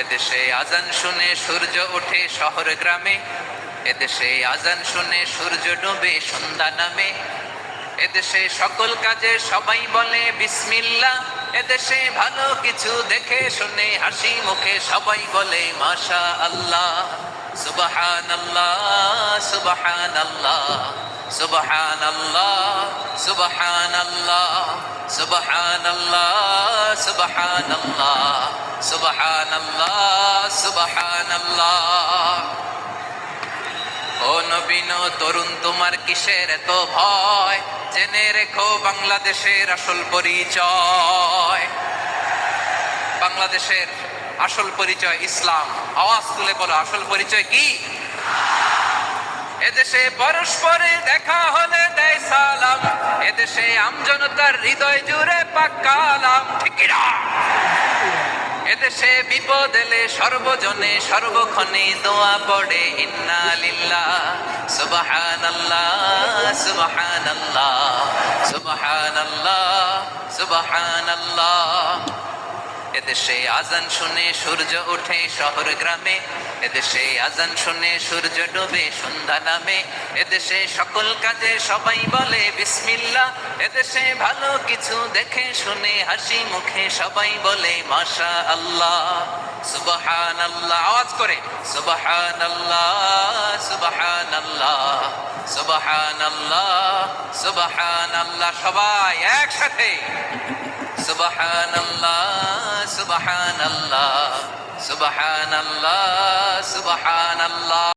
এদেশে আজান শুনে সূর্য ওঠে শহর গ্রামে, এদেশে আজান শুনে সূর্য ডুবে সন্ধ্যা নামে, এদেশে সকল কাজে সবাই বলে বিসমিল্লাহ, এদেশে ভালো কিছু দেখে শুনে হাসি মুখে সবাই বলে মাশা আল্লাহ। সুবহানাল্লাহ সুবহানাল্লাহ সুবহানাল্লাহ সুবহানাল্লাহ সুবহানাল্লাহ সুবহানাল্লাহ সুবহানাল্লাহ সুবহানাল্লাহ। ও নবীন তরুণ তোমার কিসের এত ভয়, জেনে রেখো বাংলাদেশের আসল পরিচয়। বাংলাদেশের আসল পরিচয় ইসলাম। আওয়াজ তুলে বলো, আসল পরিচয় কি? এদেশে পরস্পরে দেখা হলে দেয় সালাম, এদেশে আমজনতার হৃদয় জুড়ে পাক্কালাম, ঠিক কি না? এদেশে বিপদ এলে সর্বজনে সর্বক্ষণে দোয়া পড়ে ইন্না লিল্লাহ সুবহানাল্লাহ সুবহানাল্লাহ সুবহানাল্লাহ সুবহানাল্লাহ। এদেশে আজান শুনে সূর্য ওঠে শহর গ্রামে, এদেশে আজান শুনে সূর্য ডুবে সন্ধ্যা নামে, এদেশে সকল কাজে সবাই বলে বিসমিল্লাহ, এদেশে ভালো কিছু দেখে শুনে হাসি মুখে সবাই বলে মাশা আল্লাহ। সুবহানাল্লাহ, আওয়াজ করে সুবহানাল্লাহ সুবহানাল্লাহ সুবহানাল্লাহ সুবহানাল্লাহ, সবাই একসাথে সুবহানাল্লাহ সুবহানাল্লাহ সুবহানাল্লাহ সুবহানাল্লাহ।